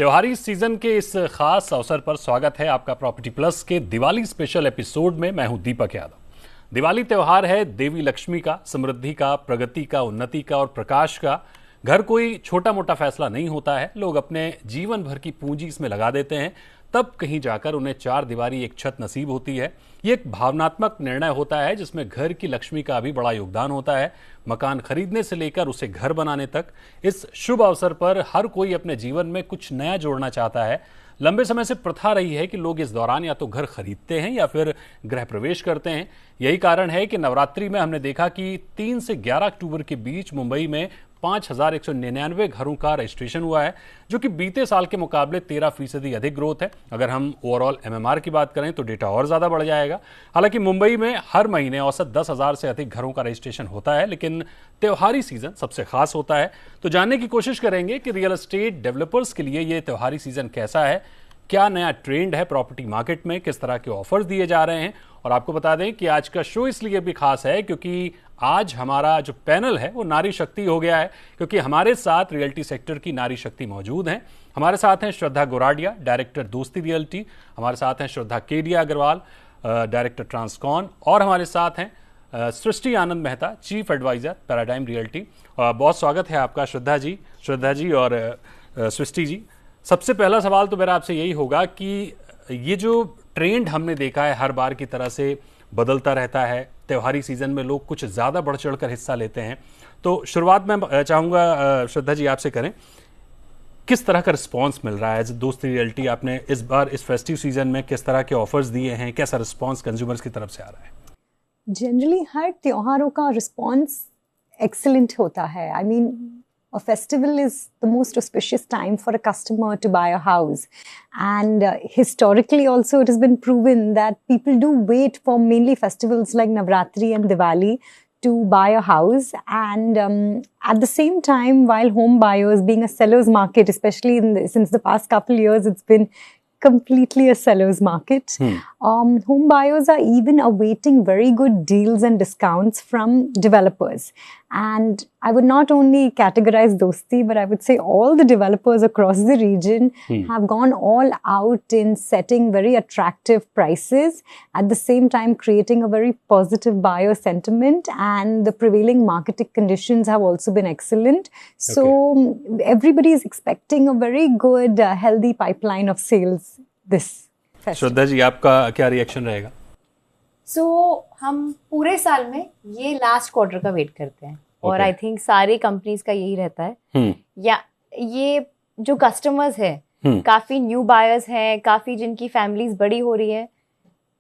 त्योहारी सीजन के इस खास अवसर पर स्वागत है आपका प्रॉपर्टी प्लस के दिवाली स्पेशल एपिसोड में। मैं हूं दीपक यादव। दिवाली त्योहार है देवी लक्ष्मी का, समृद्धि का, प्रगति का, उन्नति का और प्रकाश का। घर कोई छोटा मोटा फैसला नहीं होता है। लोग अपने जीवन भर की पूंजी इसमें लगा देते हैं, तब कहीं जाकर उन्हें चार दीवारी एक छत नसीब होती है। ये एक भावनात्मक निर्णय होता है जिसमें घर की लक्ष्मी का भी बड़ा योगदान होता है। मकान खरीदने से लेकर उसे घर बनाने तक इस शुभ अवसर पर हर कोई अपने जीवन में कुछ नया जोड़ना चाहता है। लंबे समय से प्रथा रही है कि लोग इस दौरान या तो घर खरीदते हैं या फिर गृह प्रवेश करते हैं। यही कारण है कि नवरात्रि में हमने देखा कि 3 से 11 अक्टूबर के बीच मुंबई में 5,199 घरों का रजिस्ट्रेशन हुआ है, जो कि बीते साल के मुकाबले 13% अधिक ग्रोथ है। अगर हम ओवरऑल एमएमआर की बात करें तो डेटा और ज़्यादा बढ़ जाएगा। हालांकि मुंबई में हर महीने औसत 10,000 से अधिक घरों का रजिस्ट्रेशन होता है, लेकिन त्योहारी सीजन सबसे खास होता है। तो जानने की कोशिश करेंगे कि रियल एस्टेट डेवलपर्स के लिए ये त्योहारी सीजन कैसा है, क्या नया ट्रेंड है प्रॉपर्टी मार्केट में, किस तरह के ऑफर्स दिए जा रहे हैं। और आपको बता दें कि आज का शो इसलिए भी खास है क्योंकि आज हमारा जो पैनल है वो नारी शक्ति हो गया है, क्योंकि हमारे साथ रियल्टी सेक्टर की नारी शक्ति मौजूद हैं। हमारे साथ हैं श्रद्धा गोराडिया, डायरेक्टर दोस्ती रियल्टी। हमारे साथ हैं श्रद्धा केडिया अग्रवाल, डायरेक्टर ट्रांसकॉन। और हमारे साथ हैं Srishti Anand Mehta, chief advisor Paradigm realty. बहुत स्वागत है आपका श्रद्धा जी और सृष्टि जी। सबसे पहला सवाल तो मेरा आपसे यही होगा कि ये जो ट्रेंड हमने देखा है हर बार की तरह से बदलता रहता है, त्योहारी सीजन में लोग कुछ ज़्यादा बढ़ चढ़ कर हिस्सा लेते हैं, तो शुरुआत मैं चाहूँगा श्रद्धा जी आपसे करें। किस तरह का रिस्पांस मिल रहा है एज दोस्ती रियल्टी? आपने इस बार इस फेस्टिव सीजन में किस तरह के ऑफर्स दिए हैं, कैसा रिस्पांस कंज्यूमर्स की तरफ से आ रहा है? जनरली हर त्योहारों का रिस्पांस एक्सीलेंट होता है। I mean a festival is the most auspicious time for a customer to buy a house. And historically also it has been proven that people do wait for mainly festivals like Navratri and Diwali to buy a house. And at the same time, while home buyers being a seller's market, especially since the past couple years, it's been completely a seller's market. Home buyers are even awaiting very good deals and discounts from developers. And I would not only categorize Dosti, but I would say all the developers across the region have gone all out in setting very attractive prices, at the same time creating a very positive buyer sentiment, and the prevailing marketing conditions have also been excellent. So everybody is expecting a very good, healthy pipeline of sales this festival. Shraddha ji, आपका क्या reaction रहेगा? हम पूरे साल में ये last quarter का wait करते हैं और आई थिंक सारी कंपनीज का यही रहता है। या ये जो कस्टमर्स हैं, काफी न्यू बायर्स हैं, काफी जिनकी फैमिलीज बड़ी हो रही है,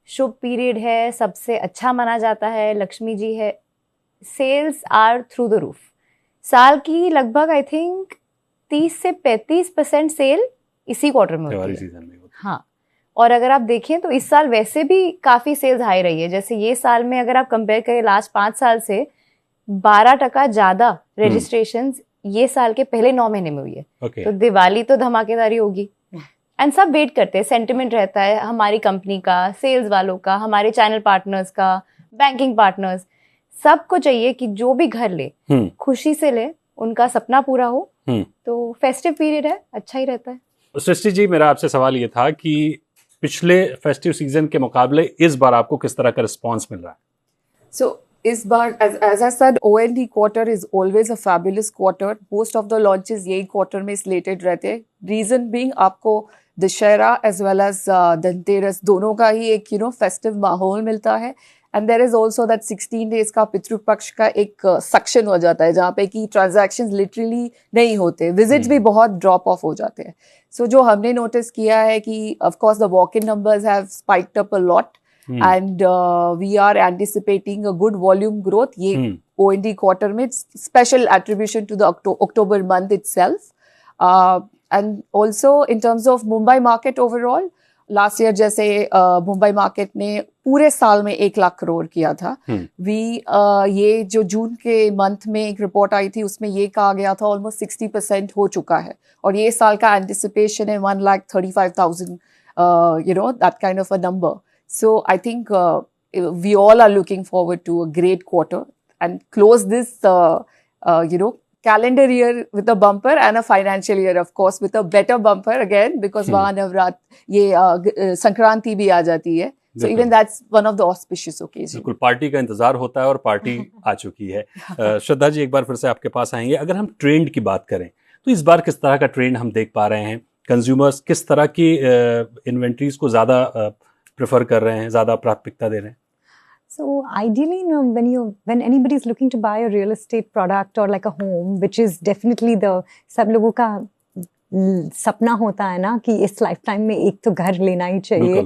शुभ पीरियड है, सबसे अच्छा माना जाता है, लक्ष्मी जी है, sales are through the roof. साल की लगभग आई थिंक 30 से 35% सेल इसी क्वार्टर में होती है। हाँ, और अगर आप देखें तो इस साल वैसे भी काफी सेल्स हाई रही है। जैसे ये साल में अगर आप कंपेयर करें लास्ट 5 साल से 12% ज्यादा रजिस्ट्रेशंस ये साल के पहले 9 महीने में हुई है। तो दिवाली तो धमाकेदारी होगी एंड सब वेट करते हैं। सेंटिमेंट रहता है हमारी कंपनी का, सेल्स वालों का, हमारे चैनल पार्टनर्स का, बैंकिंग पार्टनर्स, सबको चाहिए कि जो भी घर ले खुशी से ले, उनका सपना पूरा हो। तो फेस्टिव पीरियड है, अच्छा ही रहता है। सृष्टि जी, मेरा आपसे सवाल ये था कि पिछले फेस्टिव सीजन के मुकाबले इस बार आपको किस तरह का रिस्पांस मिल रहा है? So इस बार as I said, OND quarter is always a fabulous quarter. Most of the launches यही quarter में slated रहते हैं। Reason being आपको Dussehra as well as Dhanteras दोनों का ही एक festive माहौल मिलता है। And there is also that 16 days का पितृपक्ष का एक सेक्शन हो जाता है जहाँ पे कि transactions literally नहीं होते, visits भी बहुत drop off हो जाते हैं। So जो हमने notice किया है कि of course the walk-in numbers have spiked up a lot and we are anticipating a good volume growth. ये OND quarter में special attribution to the October month itself. And also in terms of Mumbai market overall, last year जैसे Mumbai market ने पूरे साल में 1 लाख करोड़ किया था। ये जो जून के मंथ में एक रिपोर्ट आई थी उसमें ये कहा गया था ऑलमोस्ट 60% हो चुका है और ये साल का एंटिसिपेशन है 1,35,000 that kind of a number. So I think we all are looking forward to a great quarter and close this calendar year with a bumper and a financial year, of course, with a better bumper again, because वहाँ नवरात्र ये संक्रांति भी आ जाती है. So even that's one of the auspicious occasions. बिल्कुल, party का इंतजार होता है और पार्टी आ चुकी है. श्रद्धा जी, एक बार फिर से आपके पास आएंगे. अगर हम ट्रेंड की बात करें तो इस बार किस तरह का ट्रेंड हम देख पा रहे हैं? कंज्यूमर्स किस तरह की इन्वेंट्रीज को ज़्यादा प्रेफर कर रहे हैं, ज़्यादा प्राथमिकता दे रहे हैं? So ideally, when anybody is looking to buy a real estate product or like a home, which is definitely सब लोगों का सपना होता है ना कि इस लाइफटाइम में एक तो घर लेना ही चाहिए.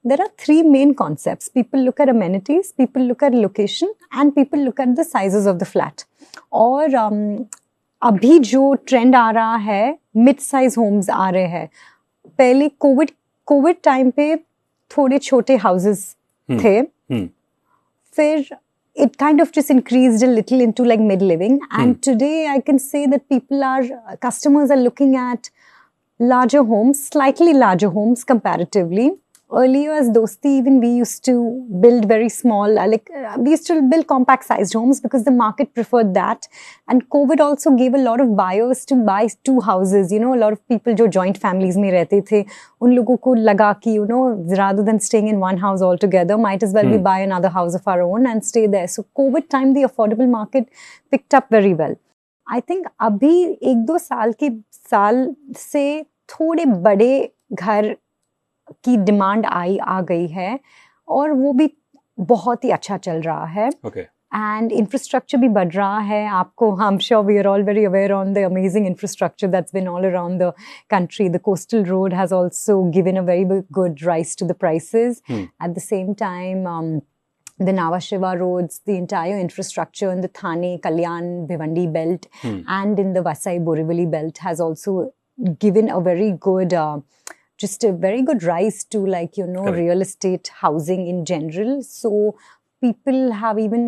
There are three main concepts. People look at amenities, people look at location, and people look at the sizes of the flat. और अभी जो ट्रेंड आ रहा है, मिड साइज होम्स आ रहे हैं. पहले कोविड टाइम पे थोड़े छोटे हाउसेस थे. फिर it kind of just increased a little into like mid living, and today I can say that customers are looking at larger homes, slightly larger homes comparatively. Earlier as Dosti, even we used to build very small, we used to build compact sized homes because the market preferred that. And COVID also gave a lot of buyers to buy two houses. You know, a lot of people जो joint families में रहते थे, उन लोगों को लगा कि, you know, rather than staying in one house altogether, might as well we buy another house of our own and stay there. So COVID time, the affordable market picked up very well. I think अभी 1-2 साल से थोड़े बड़े घर की demand आ गई है और वो भी बहुत ही अच्छा चल रहा है. एंड इंफ्रास्ट्रक्चर भी बढ़ रहा है. आपको, I am sure we are all very aware on the amazing infrastructure that's been all around the country. The coastal road has also given a very good rise to the prices. At the same time the Nhava Sheva roads, the entire infrastructure in the Thane, Kalyan, Bhiwandi belt and in the Vasai Borivali belt has also given a very good just a very good rise to, like, you know, real estate housing in general. So people have even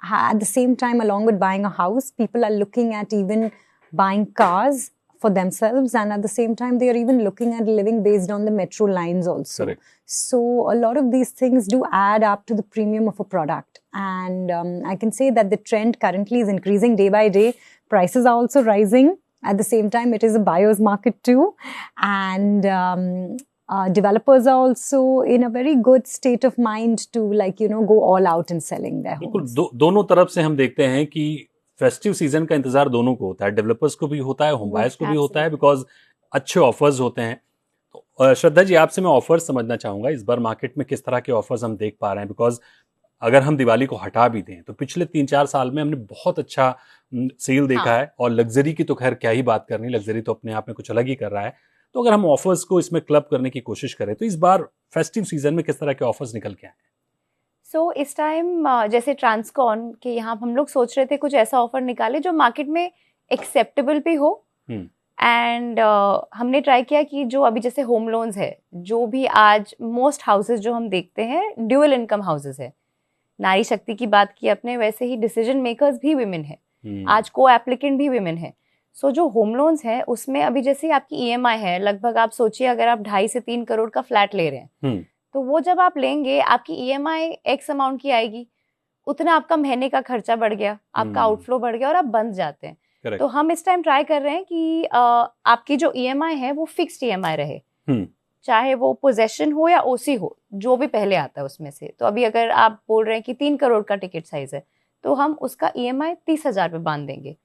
at the same time, along with buying a house, people are looking at even buying cars for themselves, and at the same time they are even looking at living based on the metro lines also. So a lot of these things do add up to the premium of a product, and I can say that the trend currently is increasing day by day. Prices are also rising. At the same time, it is a buyer's market too, and developers are also in a very good state of mind to, like, you know, go all out in selling their homes. दोनों तरफ से हम देखते हैं कि festive season का इंतजार दोनों को होता है. डेवलपर्स को भी होता है, होम बायर्स को भी होता है, बिकॉज अच्छे ऑफर्स होते हैं. तो श्रद्धा जी, आपसे मैं ऑफर्स समझना चाहूंगा. इस बार मार्केट में किस तरह के ऑफर्स हम देख पा रहे हैं? बिकॉज अगर हम दिवाली को हटा भी दें तो पिछले 3-4 साल में हमने बहुत अच्छा सेल देखा है. और लग्जरी की तो खैर क्या ही बात करनी, लग्जरी तो अपने आप में कुछ अलग ही कर रहा है. तो अगर हम ऑफर्स को इसमें क्लब करने की कोशिश करें तो इस बार फेस्टिव सीजन में किस तरह के ऑफर्स निकल के आए? सो इस टाइम जैसे ट्रांसकॉन के यहाँ हम लोग सोच रहे थे कुछ ऐसा ऑफर निकाले जो मार्केट में एक्सेप्टेबल भी हो. एंड हमने ट्राई किया कि जो अभी जैसे होम लोन्स है, जो भी आज मोस्ट हाउसेज जो हम देखते हैं ड्यूअल इनकम हाउसेज है. नारी शक्ति की बात की अपने, वैसे ही डिसीजन मेकर्स भी विमेन है. आज को एप्लीकेंट भी विमेन है. सो जो होम लोन्स है उसमें अभी जैसे आपकी ईएमआई है, लगभग आप सोचिए अगर आप 2.5 से 3 करोड़ का फ्लैट ले रहे हैं, तो वो जब आप लेंगे आपकी ईएमआई एक्स अमाउंट की आएगी, उतना आपका महीने का खर्चा बढ़ गया, आपका आउटफ्लो बढ़ गया और आप बंद जाते हैं. तो हम इस टाइम ट्राई कर रहे हैं कि आपकी जो ईएमआई है वो फिक्स्ड ईएमआई रहे, चाहे वो पोजेशन हो या ओसी हो, जो भी पहले आता है उसमें से. तो अभी अगर आप बोल रहे हैं कि 3 करोड़ का टिकट साइज है, तो हम उसका ईएमआई 30,000 पे बांध देंगे.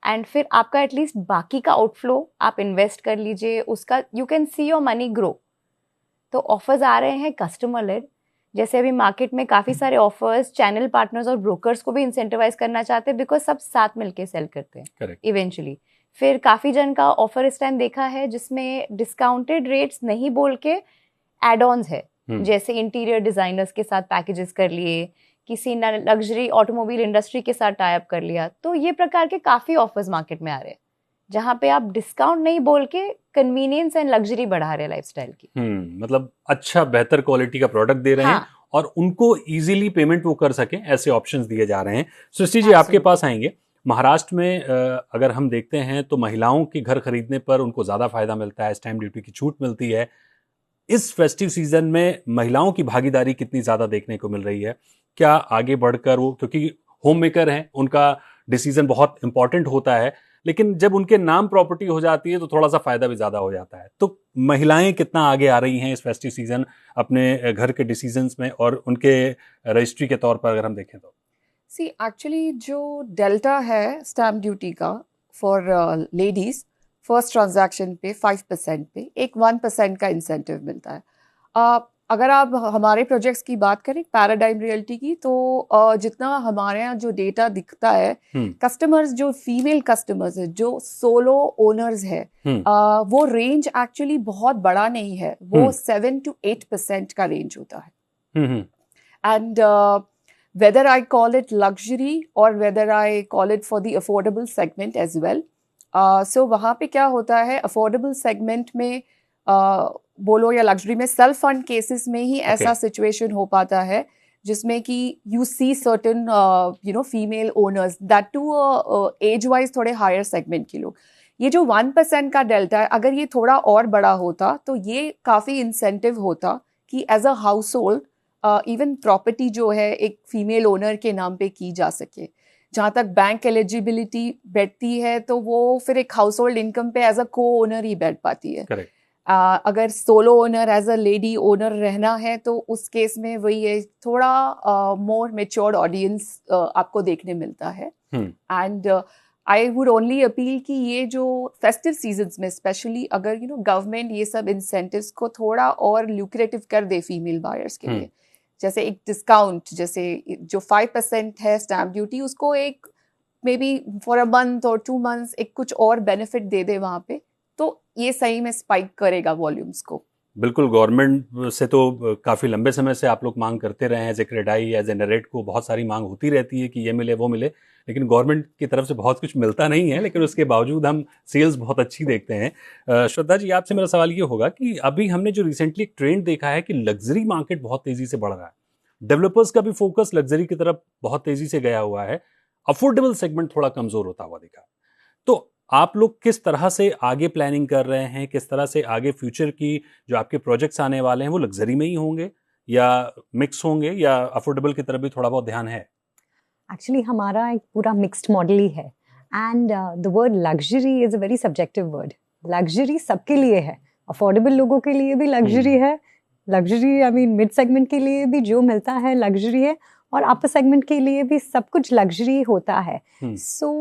एंड फिर आपका एटलीस्ट बाकी का आउटफ्लो आप इन्वेस्ट कर लीजिए, उसका you can see your money grow. तो ऑफर्स आ रहे हैं कस्टमर लेड. जैसे अभी मार्केट में काफी सारे ऑफर्स चैनल पार्टनर्स और ब्रोकर्स को भी इंसेंटिवाइज करना चाहते हैं, बिकॉज सब साथ मिलके सेल करते हैं इवेंचुअली. फिर काफी जन का ऑफर इस टाइम देखा है जिसमें डिस्काउंटेड रेट्स नहीं बोल के एड ऑन्स है. जैसे इंटीरियर डिजाइनर्स के साथ पैकेजेस कर लिए, किसी ने लग्जरी ऑटोमोबाइल इंडस्ट्री के साथ टाई अप कर लिया. तो ये प्रकार के काफी ऑफर्स मार्केट में आ रहे हैं जहाँ पे आप डिस्काउंट नहीं बोल के कन्वीनियंस एंड लग्जरी बढ़ा रहे हैं लाइफस्टाइल की. मतलब अच्छा बेहतर क्वालिटी का प्रोडक्ट दे रहे हैं और उनको इजीली पेमेंट वो कर सकें, ऐसे ऑप्शंस दिए जा रहे हैं. सृष्टि जी, आपके पास आएंगे. महाराष्ट्र में अगर हम देखते हैं तो महिलाओं के घर खरीदने पर उनको ज़्यादा फायदा मिलता है, स्टैम्प ड्यूटी की छूट मिलती है. इस फेस्टिव सीजन में महिलाओं की भागीदारी कितनी ज़्यादा देखने को मिल रही है? क्या आगे बढ़कर वो, क्योंकि होम मेकर हैं, उनका डिसीजन बहुत इंपॉर्टेंट होता है, लेकिन जब उनके नाम प्रॉपर्टी हो जाती है तो थोड़ा सा फायदा भी ज्यादा हो जाता है। तो महिलाएं कितना आगे आ रही हैं इस फेस्टिव सीजन अपने घर के डिसीजंस में और उनके रजिस्ट्री के तौर पर अगर हम देखें तो? सी एक्चुअली जो डेल्टा है स्टैम्प ड्यूटी का फॉर लेडीज फर्स्ट ट्रांजैक्शन पे 5% पे एक 1% का इंसेंटिव मिलता है। अगर आप हमारे प्रोजेक्ट्स की बात करें पैराडाइम रियल्टी की, तो जितना हमारे यहाँ जो डेटा दिखता है, कस्टमर्स जो फीमेल कस्टमर्स है जो सोलो ओनर्स है, वो रेंज एक्चुअली बहुत बड़ा नहीं है, वो 7 to 8% का रेंज होता है। And whether I call it luxury or whether I call it for the affordable segment as well. So वहाँ पे क्या होता है, affordable segment में बोलो या luxury में self fund cases में ही ऐसा situation हो पाता है जिसमें कि you see certain female owners that too age wise थोड़े higher segment के लोग। ये जो 1% का डेल्टा है, अगर ये थोड़ा और बड़ा होता तो ये काफ़ी इंसेंटिव होता कि as a household even property जो है एक फीमेल ओनर के नाम पे की जा सके। जहाँ तक बैंक एलिजिबिलिटी बैठती है तो वो फिर एक हाउस होल्ड इनकम पे एज अ को ओनर ही बैठ पाती है। अगर solo owner as a lady owner रहना है तो उस केस में वही है, थोड़ा मोर मेच्योर्ड ऑडियंस आपको देखने मिलता है। And I would only appeal कि ये जो फेस्टिव सीजन्स में स्पेशली अगर गवर्नमेंट ये सब इंसेंटिव्स को थोड़ा और ल्यूक्रेटिव कर दे फीमेल बायर्स के लिए, जैसे एक डिस्काउंट, जैसे जो 5% है स्टैम्प ड्यूटी, उसको एक may be for a month और 2 months एक कुछ और बेनिफिट दे दे वहाँ पे, तो ये सही में स्पाइक करेगा वॉल्यूम्स को। बिल्कुल, गवर्नमेंट से तो काफ़ी लंबे समय से आप लोग मांग करते रहे हैं, as a CREDAI as a नरेट को बहुत सारी मांग होती रहती है कि ये मिले वो मिले, लेकिन गवर्नमेंट की तरफ से बहुत कुछ मिलता नहीं है, लेकिन उसके बावजूद हम सेल्स बहुत अच्छी देखते हैं। श्रद्धा जी, आपसे मेरा सवाल ये होगा कि अभी हमने जो रिसेंटली एक ट्रेंड देखा है कि लग्जरी मार्केट बहुत तेज़ी से बढ़ रहा है, डेवलपर्स का भी फोकस लग्जरी की तरफ बहुत तेज़ी से गया हुआ है, अफोर्डेबल सेगमेंट थोड़ा कमज़ोर होता हुआ दिखा। तो आप लोग किस तरह से आगे प्लानिंग कर रहे हैं, किस तरह से आगे फ्यूचर की जो आपके प्रोजेक्ट्स आने वाले हैं वो लग्जरी में ही होंगे या मिक्स होंगे या अफोर्डेबल की तरफ भी थोड़ा बहुत ध्यान है? एक्चुअली हमारा एक पूरा मिक्स्ड मॉडल ही है and the word luxury is a very subjective word. Luxury सबके लिए है, अफोर्डेबल लोगों के लिए भी लग्जरी है, luxury I mean mid segment के लिए भी जो मिलता है लग्जरी है, और अपर सेगमेंट के लिए भी सब कुछ लग्जरी होता है। सो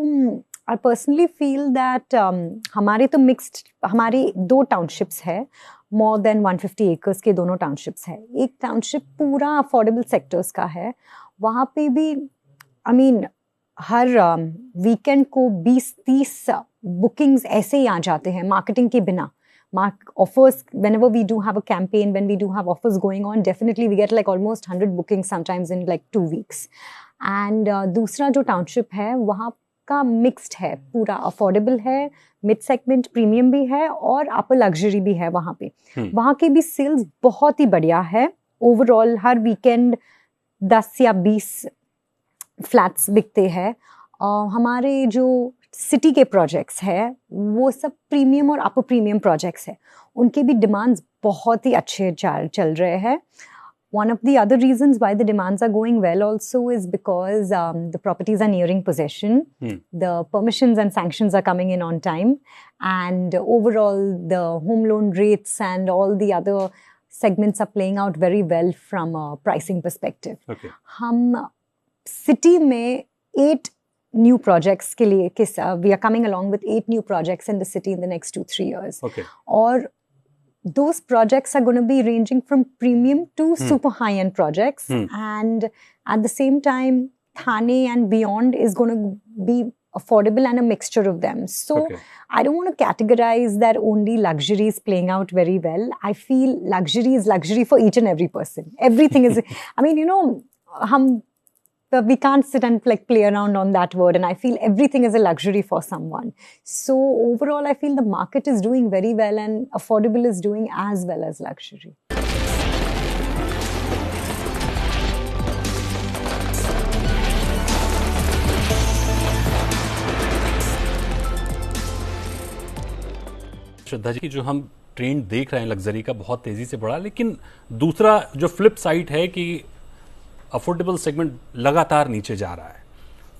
आई पर्सनली फील दैट हमारे तो मिक्स्ड, हमारी 2 टाउनशिप्स है, मोर देन 150 एकर्स के दोनों टाउनशिप्स है। एक टाउनशिप पूरा अफोर्डेबल सेक्टर्स का है, वहाँ पे भी आई मीन हर वीकेंड को 20-30 बुकिंग्स ऐसे ही आ जाते हैं मार्केटिंग के बिना। Offers, whenever we do have a campaign, when we do have offers going on, definitely we get like almost 100 bookings sometimes in like 2 weeks. And दूसरा जो township है वहाँ का मिक्स्ड है, पूरा अफोर्डेबल है, मिड सेगमेंट प्रीमियम भी है और अपर लग्जरी भी है वहाँ पे। वहाँ के भी सेल्स बहुत ही बढ़िया है। ओवरऑल हर वीकेंड 10 या 20 फ्लैट्स बिकते हैं। हमारे जो सिटी के प्रोजेक्ट्स है वो सब प्रीमियम और अपर प्रीमियम प्रोजेक्ट्स है, उनके भी डिमांड्स बहुत ही अच्छे चल रहे हैं। One of the other reasons why the demands are going well also is because the properties are nearing possession, the permissions and sanctions are coming in on time, and overall the home loan rates and all the other segments are playing out very well from a pricing perspective. Okay. हम city में 8 new projects के लिए we are coming along with 8 new projects in the city in the next 2-3 years. Okay. और those projects are going to be ranging from premium to super high-end projects, and at the same time Thane and beyond is going to be affordable and a mixture of them. So I don't want to categorize that only luxury is playing out very well. I feel luxury is luxury for each and every person. Everything is I mean, we can't sit and like play around on that word, and I feel everything is a luxury for someone. So overall I feel the market is doing very well and affordable is doing as well as luxury. Shraddha ji, जो हम trend देख रहे हैं luxury का बहुत तेजी से बढ़ा, लेकिन दूसरा जो फ्लिप साइड है कि अफोर्डेबल सेगमेंट लगातार नीचे जा रहा है,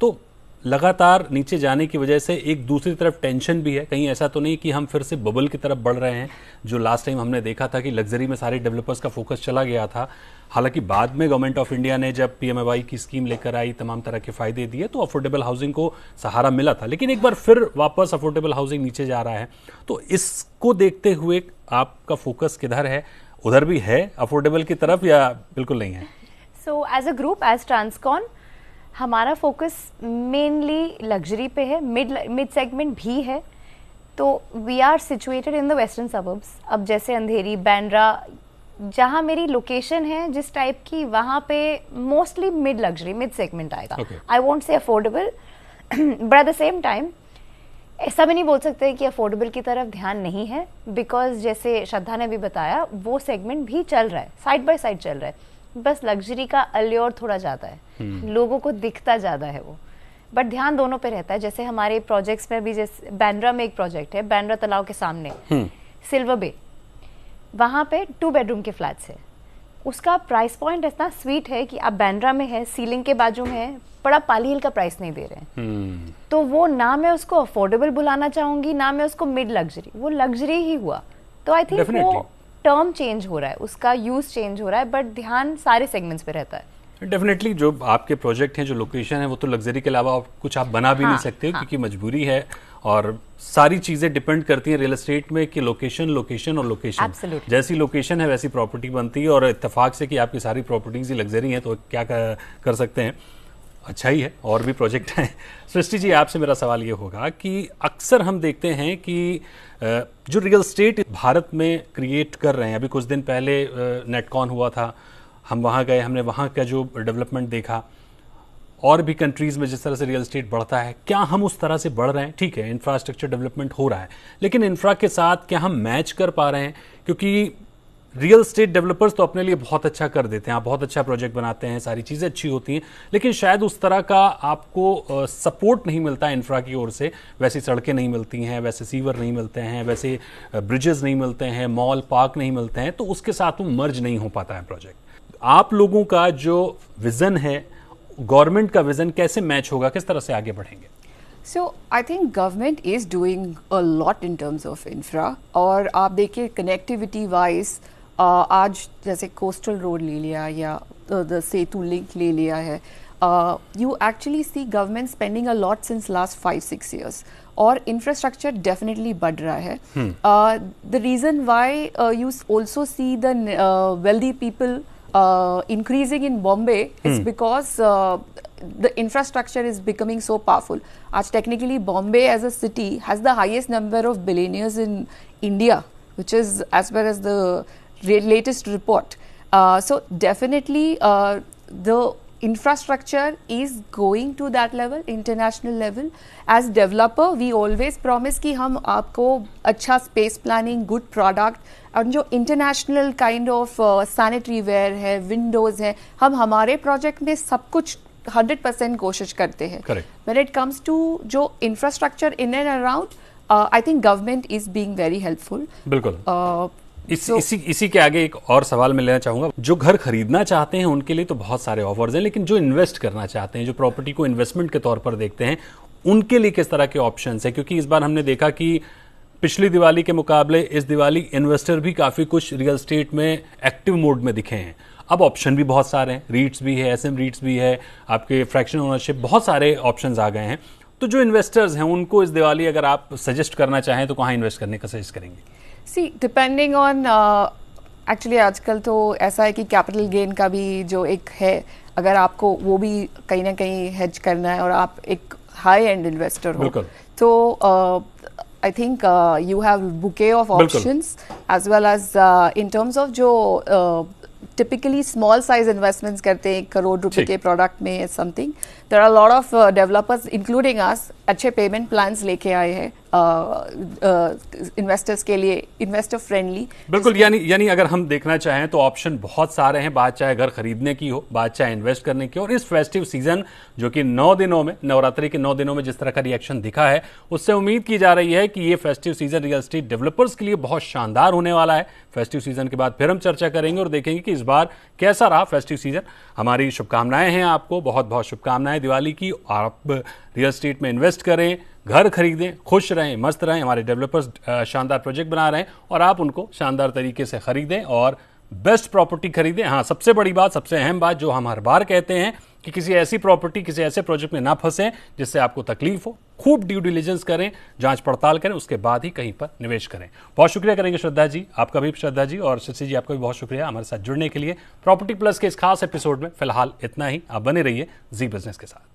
तो लगातार नीचे जाने की वजह से एक दूसरी तरफ टेंशन भी है, कहीं ऐसा तो नहीं कि हम फिर से बबल की तरफ बढ़ रहे हैं, जो लास्ट टाइम हमने देखा था कि लग्जरी में सारे डेवलपर्स का फोकस चला गया था। हालांकि बाद में गवर्नमेंट ऑफ इंडिया ने जब PMAY की स्कीम लेकर आई, तमाम तरह के फायदे दिए, तो अफोर्डेबल हाउसिंग को सहारा मिला था, लेकिन एक बार फिर वापस अफोर्डेबल हाउसिंग नीचे जा रहा है। तो इसको देखते हुए आपका फोकस किधर है? उधर भी है अफोर्डेबल की तरफ या बिल्कुल नहीं है? So as a group, as Transcon, हमारा फोकस मेनली लग्जरी पे है, मिड सेगमेंट भी है। तो we are situated in the western suburbs. अब जैसे अंधेरी, बैंड्रा, जहाँ मेरी लोकेशन है जिस टाइप की, वहाँ पे mostly mid luxury, mid segment आएगा। I won't say affordable, but at the same time ऐसा भी नहीं बोल सकते कि अफोर्डेबल की तरफ ध्यान नहीं है, बिकॉज जैसे श्रद्धा ने भी बताया, वो सेगमेंट भी चल रहा है, साइड बाय साइड चल रहा है। बस लग्जरी का अल्योर थोड़ा ज़्यादा है, लोगों को दिखता ज़्यादा है वो, बट ध्यान दोनों पे रहता है। जैसे हमारे प्रोजेक्ट्स में भी, जैसे बैंड्रा में एक प्रोजेक्ट है, बैंड्रा तालाब के सामने सिल्वर बे, वहाँ पे 2 बेडरूम के फ्लैट्स है। उसका प्राइस पॉइंट इतना स्वीट है कि आप बैंड्रा में है, सीलिंग के बाजू में है, बड़ा पाली हिल का प्राइस नहीं दे रहे हैं। तो वो ना मैं उसको अफोर्डेबल बुलाना चाहूंगी, ना मैं उसको मिड लग्जरी, वो लग्जरी ही हुआ। तो आई थिंक वो टर्म चेंज हो रहा है, उसका यूज चेंज हो रहा है, बट ध्यान सारे सेगमेंट्स पे रहता है। डेफिनेटली जो आपके प्रोजेक्ट हैं, जो लोकेशन है, वो तो लग्जरी के अलावा कुछ आप बना भी नहीं सकते, क्योंकि मजबूरी है, और सारी चीजें डिपेंड करती हैं रियल एस्टेट में कि लोकेशन और लोकेशन, जैसी लोकेशन है वैसी प्रॉपर्टी बनती है। और इत्तेफाक से कि आपकी सारी प्रॉपर्टीज ही लग्जरी हैं, तो क्या कर सकते हैं, अच्छा ही है, और भी प्रोजेक्ट हैं। सृष्टि जी, आपसे मेरा सवाल ये होगा कि अक्सर हम देखते हैं कि जो रियल एस्टेट भारत में क्रिएट कर रहे हैं, अभी कुछ दिन पहले नेटकॉन हुआ था, हम वहाँ गए, हमने वहाँ का जो डेवलपमेंट देखा, और भी कंट्रीज़ में जिस तरह से रियल एस्टेट बढ़ता है, क्या हम उस तरह से बढ़ रहे हैं? ठीक है, इंफ्रास्ट्रक्चर डेवलपमेंट हो रहा है, लेकिन इंफ्रा के साथ क्या हम मैच कर पा रहे हैं? क्योंकि रियल एस्टेट डेवलपर्स तो अपने लिए बहुत अच्छा कर देते हैं, आप बहुत अच्छा प्रोजेक्ट बनाते हैं, सारी चीज़ें अच्छी होती हैं, लेकिन शायद उस तरह का आपको सपोर्ट नहीं मिलता है इंफ्रा की ओर से। वैसी सड़कें नहीं मिलती हैं, वैसे सीवर नहीं मिलते हैं, वैसे ब्रिजेस नहीं मिलते हैं, मॉल पार्क नहीं मिलते हैं, तो उसके साथ वो मर्ज नहीं हो पाता है प्रोजेक्ट। आप लोगों का जो विज़न है, गवर्नमेंट का विज़न कैसे मैच होगा, किस तरह से आगे बढ़ेंगे? So I think government is doing a lot in terms of infra, और आप देखिए connectivity wise, आज जैसे कोस्टल रोड ले लिया या द सेतु लिंक ले लिया है, you actually see government spending a lot since last 5-6 years, और infrastructure definitely बढ़ रहा है। The reason why you also see the wealthy people increasing in Bombay is because the infrastructure is becoming so powerful. आज technically Bombay as a city has the highest number of billionaires in India, which is as well as the latest report. So definitely the infrastructure is going to that level, international level. As developer, we always promise कि हम आपको अच्छा space planning, good product, और जो international kind of sanitary ware है, windows है, हम हमारे project में सब कुछ 100% कोशिश करते हैं। Correct. When it comes to जो infrastructure in and around, I think government is being very helpful. बिल्कुल। इसी के आगे एक और सवाल मैं लेना चाहूंगा। जो घर खरीदना चाहते हैं उनके लिए तो बहुत सारे ऑफर्स हैं, लेकिन जो इन्वेस्ट करना चाहते हैं, जो प्रॉपर्टी को इन्वेस्टमेंट के तौर पर देखते हैं, उनके लिए किस तरह के ऑप्शंस हैं? क्योंकि इस बार हमने देखा कि पिछली दिवाली के मुकाबले इस दिवाली इन्वेस्टर भी काफ़ी कुछ रियल एस्टेट में एक्टिव मोड में दिखे हैं। अब ऑप्शन भी बहुत सारे हैं, रीट्स भी है, SM रीट्स भी है, आपके फ्रैक्शन ओनरशिप, बहुत सारे ऑप्शंस आ गए हैं। तो जो इन्वेस्टर्स हैं उनको इस दिवाली अगर आप सजेस्ट करना चाहें तो कहाँ इन्वेस्ट करने का सजेस्ट करेंगे? See, depending on actually आजकल तो ऐसा है कि कैपिटल गेन का भी जो एक है, अगर आपको वो भी कहीं ना कहीं हेज करना है और आप एक हाई एंड इन्वेस्टर हो, तो I think you have bouquet of options as well as in terms of जो typically small size investments करते हैं, 1 करोड़ रुपए के प्रोडक्ट में something, there are a lot of developers including us अच्छे पेमेंट प्लान्स लेके आए हैं इन्वेस्टर्स के लिए इन्वेस्टर फ्रेंडली। बिल्कुल, यानी अगर हम देखना चाहें तो ऑप्शन बहुत सारे हैं, बात चाहे घर खरीदने की हो, बात चाहे इन्वेस्ट करने की हो। और इस फेस्टिव सीजन जो कि 9 दिनों में, नवरात्रि के 9 दिनों में जिस तरह का रिएक्शन दिखा है, उससे उम्मीद की जा रही है कि ये festive season real estate developers के लिए बहुत शानदार होने वाला है। फेस्टिव सीजन के बाद फिर हम चर्चा करेंगे और देखेंगे कि इस बार कैसा रहा फेस्टिव सीजन। हमारी शुभकामनाएं हैं आपको, बहुत बहुत शुभकामनाएं दिवाली की। आप रियल एस्टेट में इन्वेस्ट करें, घर खरीदें, खुश रहें, मस्त रहें। हमारे डेवलपर्स शानदार प्रोजेक्ट बना रहे हैं और आप उनको शानदार तरीके से खरीदें और बेस्ट प्रॉपर्टी खरीदें। हाँ, सबसे बड़ी बात, सबसे अहम बात जो हम हर बार कहते हैं कि किसी ऐसी प्रॉपर्टी, किसी ऐसे प्रोजेक्ट में ना फंसें जिससे आपको तकलीफ हो। खूब ड्यू डिलिजेंस करें, जांच पड़ताल करें, उसके बाद ही कहीं पर निवेश करें। बहुत शुक्रिया करेंगे श्रद्धा जी, आपका भी श्रद्धा जी, और शशि जी आपका भी बहुत शुक्रिया हमारे साथ जुड़ने के लिए। प्रॉपर्टी प्लस के इस खास एपिसोड में फिलहाल इतना ही। आप बने रहिए जी बिजनेस के साथ।